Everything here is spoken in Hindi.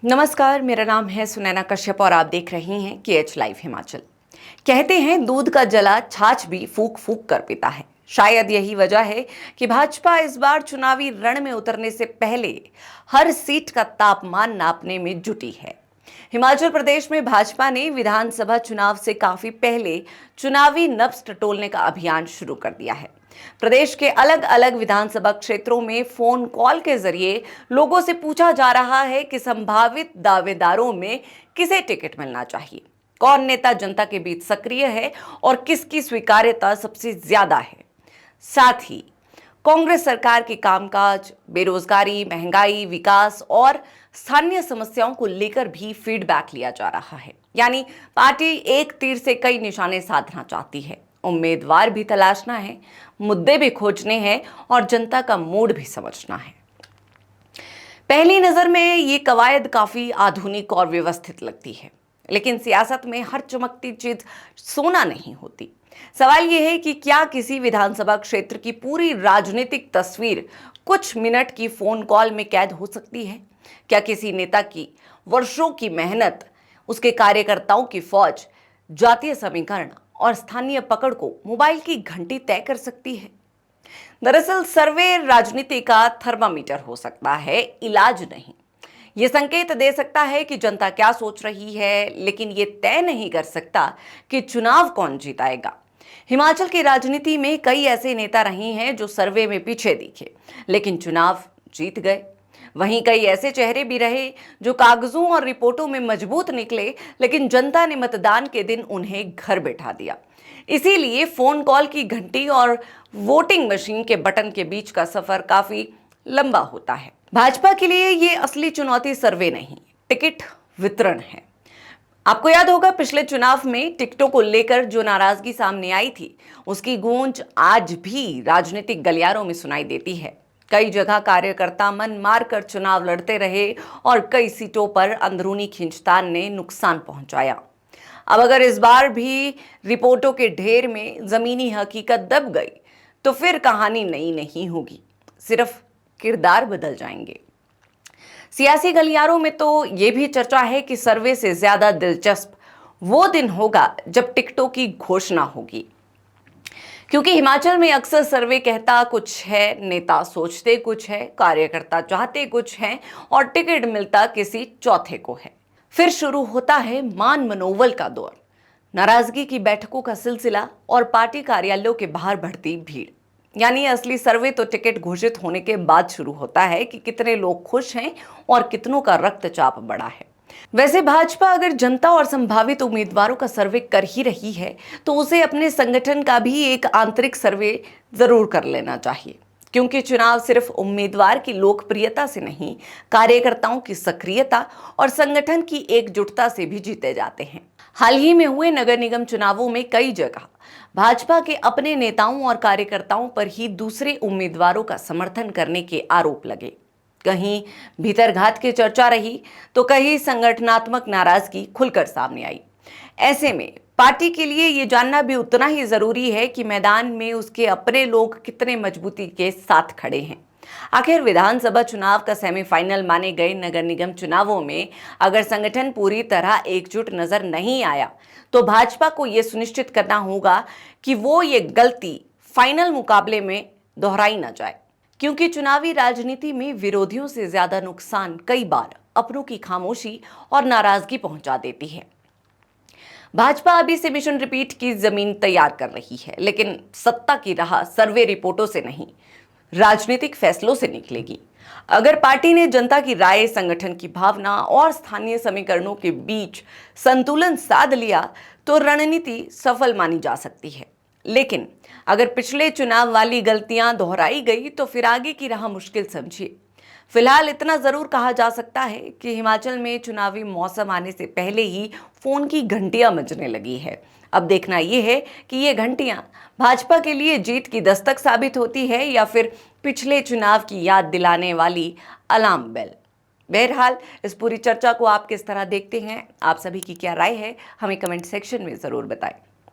नमस्कार, मेरा नाम है सुनैना कश्यप और आप देख रहे हैं KH लाइव हिमाचल। कहते हैं दूध का जला छाछ भी फूंक फूंक कर पीता है। शायद यही वजह है कि भाजपा इस बार चुनावी रण में उतरने से पहले हर सीट का तापमान नापने में जुटी है। हिमाचल प्रदेश में भाजपा ने विधानसभा चुनाव से काफी पहले चुनावी नब्ज टटोलने का अभियान शुरू कर दिया है। प्रदेश के अलग अलग विधानसभा क्षेत्रों में फोन कॉल के जरिए लोगों से पूछा जा रहा है कि संभावित दावेदारों में किसे टिकट मिलना चाहिए, कौन नेता जनता के बीच सक्रिय है और किसकी स्वीकार्यता सबसे ज्यादा है। साथ ही कांग्रेस सरकार के कामकाज, बेरोजगारी, महंगाई, विकास और स्थानीय समस्याओं को लेकर भी फीडबैक लिया जा रहा है। यानी पार्टी एक तीर से कई निशाने साधना चाहती है। उम्मीदवार भी तलाशना है, मुद्दे भी खोजने हैं और जनता का मूड भी समझना है। पहली नजर में ये कवायद काफी आधुनिक और व्यवस्थित लगती है, लेकिन सियासत में हर चमकती चीज सोना नहीं होती। सवाल यह है कि क्या किसी विधानसभा क्षेत्र की पूरी राजनीतिक तस्वीर कुछ मिनट की फोन कॉल में कैद हो सकती है? क्या किसी नेता की वर्षों की मेहनत, उसके कार्यकर्ताओं की फौज, जातीय समीकरण और स्थानीय पकड़ को मोबाइल की घंटी तय कर सकती है? दरअसल सर्वे राजनीति का थर्मामीटर हो सकता है, इलाज नहीं। ये संकेत दे सकता है कि जनता क्या सोच रही है, लेकिन ये तय नहीं कर सकता कि चुनाव कौन जीताएगा। हिमाचल की राजनीति में कई ऐसे नेता रहे हैं जो सर्वे में पीछे दिखे लेकिन चुनाव जीत गए। वहीं कई ऐसे चेहरे भी रहे जो कागजों और रिपोर्टों में मजबूत निकले, लेकिन जनता ने मतदान के दिन उन्हें घर बैठा दिया। इसीलिए फोन कॉल की घंटी और वोटिंग मशीन के बटन के बीच का सफर काफी लंबा होता है। भाजपा के लिए ये असली चुनौती सर्वे नहीं, टिकट वितरण है। आपको याद होगा पिछले चुनाव में टिकटों को लेकर जो नाराजगी सामने आई थी, उसकी गूंज आज भी राजनीतिक गलियारों में सुनाई देती है। कई जगह कार्यकर्ता मन मारकर चुनाव लड़ते रहे और कई सीटों पर अंदरूनी खींचतान ने नुकसान पहुंचाया। अब अगर इस बार भी रिपोर्टों के ढेर में जमीनी हकीकत दब गई तो फिर कहानी नई नहीं होगी, सिर्फ किरदार बदल जाएंगे। सियासी गलियारों में तो यह भी चर्चा है कि सर्वे से ज्यादा दिलचस्प वो दिन होगा जब टिकटों की घोषणा होगी, क्योंकि हिमाचल में अक्सर सर्वे कहता कुछ है, नेता सोचते कुछ है, कार्यकर्ता चाहते कुछ है और टिकट मिलता किसी चौथे को है। फिर शुरू होता है मान मनोबल का दौर, नाराजगी की बैठकों का सिलसिला और पार्टी कार्यालयों के बाहर बढ़ती भीड़। यानी असली सर्वे तो टिकट घोषित होने के बाद शुरू होता है कि कितने लोग खुश हैं और कितनों का रक्तचाप बढ़ा है। वैसे भाजपा अगर जनता और संभावित उम्मीदवारों का सर्वे कर ही रही है तो उसे अपने संगठन का भी एक आंतरिक सर्वे जरूर कर लेना चाहिए, क्योंकि चुनाव सिर्फ उम्मीदवार की लोकप्रियता से नहीं, कार्यकर्ताओं की सक्रियता और संगठन की एकजुटता से भी जीते जाते हैं। हाल ही में हुए नगर निगम चुनावों में कई जगह भाजपा के अपने नेताओं और कार्यकर्ताओं पर ही दूसरे उम्मीदवारों का समर्थन करने के आरोप लगे। कहीं भीतरघात की चर्चा रही तो कहीं संगठनात्मक नाराजगी खुलकर सामने आई। ऐसे में पार्टी के लिए ये जानना भी उतना ही जरूरी है कि मैदान में उसके अपने लोग कितने मजबूती के साथ खड़े हैं। आखिर विधानसभा चुनाव का सेमीफाइनल माने गए नगर निगम चुनावों में अगर संगठन पूरी तरह एकजुट नजर नहीं आया तो भाजपा को यह सुनिश्चित करना होगा कि वो ये गलती फाइनल मुकाबले में दोहराई ना जाए, क्योंकि चुनावी राजनीति में विरोधियों से ज्यादा नुकसान कई बार अपनों की खामोशी और नाराजगी पहुंचा देती है। भाजपा अभी से मिशन रिपीट की जमीन तैयार कर रही है, लेकिन सत्ता की राह सर्वे रिपोर्टों से नहीं, राजनीतिक फैसलों से निकलेगी। अगर पार्टी ने जनता की राय, संगठन की भावना और स्थानीय समीकरणों के बीच संतुलन साध लिया तो रणनीति सफल मानी जा सकती है। लेकिन अगर पिछले चुनाव वाली गलतियां दोहराई गई तो फिर आगे की राह मुश्किल समझिए। फिलहाल इतना जरूर कहा जा सकता है कि हिमाचल में चुनावी मौसम आने से पहले ही फोन की घंटियां बजने लगी है। अब देखना यह है कि ये घंटियां भाजपा के लिए जीत की दस्तक साबित होती है या फिर पिछले चुनाव की याद दिलाने वाली अलार्म बेल। बहरहाल इस पूरी चर्चा को आप किस तरह देखते हैं, आप सभी की क्या राय है, हमें कमेंट सेक्शन में जरूर बताएं।